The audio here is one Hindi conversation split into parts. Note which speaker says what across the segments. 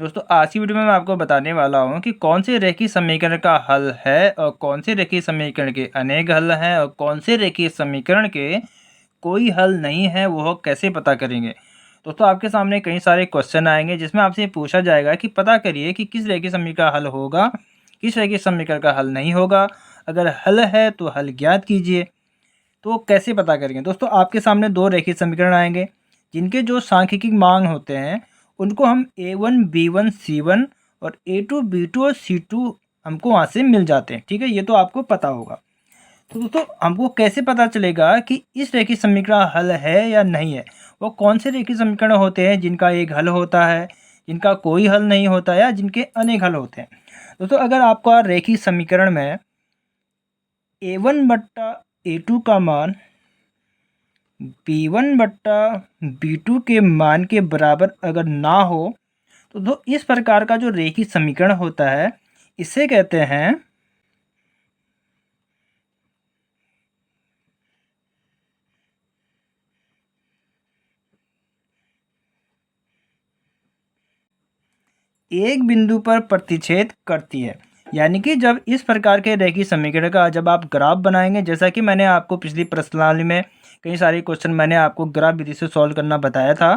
Speaker 1: दोस्तों आज की वीडियो में मैं आपको बताने वाला हूँ कि कौन से रेखीय समीकरण का हल है और कौन से रेखीय समीकरण के अनेक हल हैं और कौन से रेखीय समीकरण के कोई हल नहीं है, वो कैसे पता करेंगे। दोस्तों आपके सामने कई सारे क्वेश्चन आएंगे जिसमें आपसे पूछा जाएगा कि पता करिए कि किस रेखीय समीकरण का हल होगा, किस रेखीय समीकरण का हल नहीं होगा। अगर हल है तो हल ज्ञात कीजिए। तो कैसे पता करेंगे दोस्तों, आपके सामने दो रेखीय समीकरण आएंगे जिनके जो सांख्यिकी मान होते हैं उनको हम a1 b1 c1 और a2 b2 और c2 हमको वहाँ से मिल जाते हैं। ठीक है, ये तो आपको पता होगा। तो दोस्तों हमको कैसे पता चलेगा कि इस रेखीय समीकरण हल है या नहीं है। वो कौन से रेखीय समीकरण होते हैं जिनका एक हल होता है, जिनका कोई हल नहीं होता या जिनके अनेक हल होते हैं। दोस्तों अगर आपका रेखीय समीकरण में a1 बट्टा a2 का मान b1 बट्टा b2 के मान के बराबर अगर ना हो तो इस प्रकार का जो रेखीय समीकरण होता है इसे कहते हैं एक बिंदु पर प्रतिच्छेद करती है। यानी कि जब इस प्रकार के रेखीय समीकरण का जब आप ग्राफ बनाएंगे, जैसा कि मैंने आपको पिछली प्रश्नावली में कई सारे क्वेश्चन मैंने आपको ग्राफ विधि से सॉल्व करना बताया था।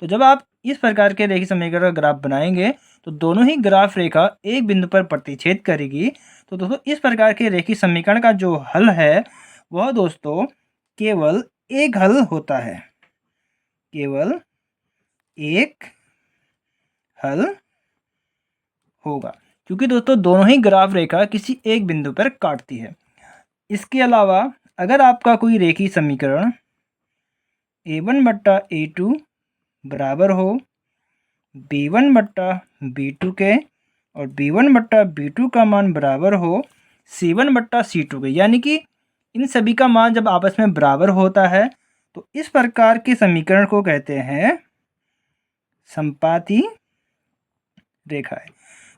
Speaker 1: तो जब आप इस प्रकार के रेखीय समीकरण का ग्राफ बनाएंगे तो दोनों ही ग्राफ रेखा एक बिंदु पर प्रतिच्छेद करेगी। तो दोस्तों इस प्रकार के रेखीय समीकरण का जो हल है वह दोस्तों केवल एक हल होता है, केवल एक हल होगा, क्योंकि दोस्तों दोनों ही ग्राफ रेखा किसी एक बिंदु पर काटती है। इसके अलावा अगर आपका कोई रेखीय समीकरण a1 बट्टा a2 बराबर हो b1 बट्टा b2 के और b1 बट्टा b2 का मान बराबर हो c1 बट्टा c2 के, यानी कि इन सभी का मान जब आपस में बराबर होता है तो इस प्रकार के समीकरण को कहते हैं संपाती रेखाएं।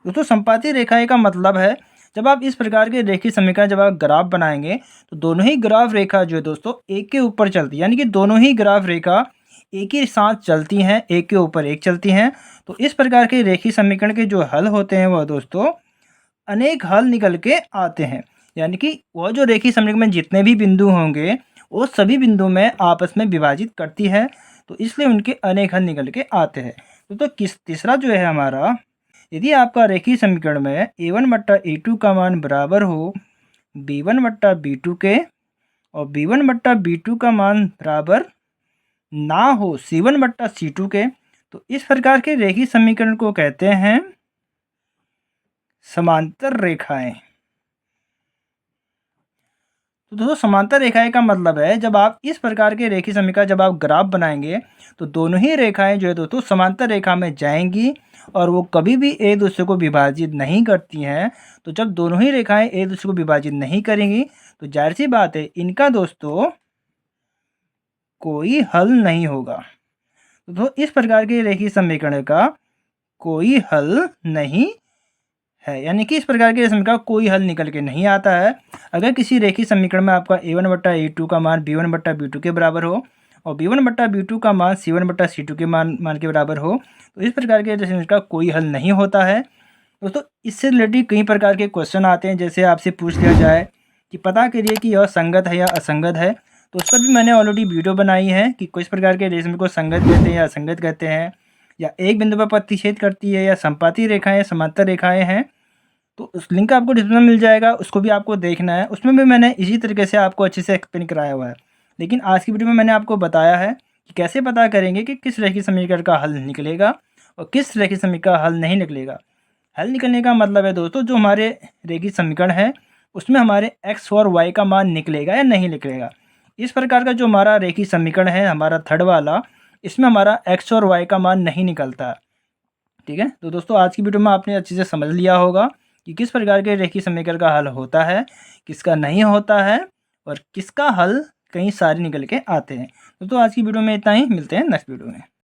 Speaker 1: दोस्तों संपाती रेखाएं का मतलब है जब आप इस प्रकार के रेखीय समीकरण जब आप ग्राफ बनाएंगे तो दोनों ही ग्राफ रेखा जो है दोस्तों एक के ऊपर चलती है, यानी कि दोनों ही ग्राफ रेखा एक ही साथ चलती हैं, एक के ऊपर एक चलती हैं। तो इस प्रकार के रेखीय समीकरण के जो हल होते हैं वह दोस्तों अनेक हल निकल के आते हैं। यानी कि वह जो रेखीय समीकरण में जितने भी बिंदु होंगे वो सभी बिंदु में आपस में विभाजित करती है, तो इसलिए उनके अनेक हल निकल के आते हैं। तो किस तीसरा जो है हमारा, यदि आपका रेखीय समीकरण में a1 बट्टा a2 का मान बराबर हो b1 बट्टा b2 के और b1 बट्टा b2 का मान बराबर ना हो c1 बट्टा c2 के, तो इस प्रकार के रेखीय समीकरण को कहते हैं समांतर रेखाएं। तो दोस्तों समांतर रेखाएं का मतलब है जब आप इस प्रकार के रेखीय समीकरण जब आप ग्राफ बनाएंगे तो दोनों ही रेखाएं जो है दोस्तों समांतर रेखा में जाएंगी और वो कभी भी एक दूसरे को विभाजित नहीं करती हैं। तो जब दोनों ही रेखाएं एक दूसरे को विभाजित नहीं करेंगी तो जाहिर सी बात है इनका दोस्तों कोई हल नहीं होगा। तो इस प्रकार के रेखीय समीकरण का कोई हल नहीं है, यानी कि इस प्रकार के समीकरण का कोई हल निकल के नहीं आता है। अगर किसी रेखीय समीकरण में आपका a1 बट्टा a2 का मान b1 बट्टा b2 के बराबर हो और b1 बट्टा b2 का मान c1 बट्टा c2 के मान के बराबर हो तो इस प्रकार के समीकरण का कोई हल नहीं होता है। दोस्तों इससे रिलेटेड कई प्रकार के क्वेश्चन आते हैं, जैसे आपसे पूछ लिया जाए कि पता करिए कि यह संगत है या असंगत है, तो उस पर भी मैंने ऑलरेडी वीडियो बनाई है कि किस प्रकार के रेखा को संगत कहते हैं या असंगत कहते हैं, या एक बिंदु पर प्रतिच्छेद करती है या संपाती रेखाएं समांतर रेखाएं हैं। तो उस लिंक आपको डिस्क्रिप्शन में मिल जाएगा, उसको भी आपको देखना है। उसमें भी मैंने इसी तरीके से आपको अच्छे से एक्सप्लेन कराया हुआ है। लेकिन आज की वीडियो में मैंने आपको बताया है कि कैसे पता करेंगे कि किस रेखीय समीकरण का हल निकलेगा और किस रेखीय समीकरण का हल नहीं निकलेगा। हल निकलने का मतलब है दोस्तों जो हमारे रेखीय समीकरण है उसमें हमारे x और y का मान निकलेगा या नहीं निकलेगा। इस प्रकार का जो हमारा रेखीय समीकरण है हमारा थर्ड वाला, इसमें हमारा x और y का मान नहीं निकलता। ठीक है, तो दोस्तों आज की वीडियो में आपने अच्छे से समझ लिया होगा कि किस प्रकार के रेखीय समीकरण का हल होता है, किसका नहीं होता है और किसका हल कई सारे निकल के आते हैं। तो आज की वीडियो में इतना ही, मिलते हैं नेक्स्ट वीडियो में।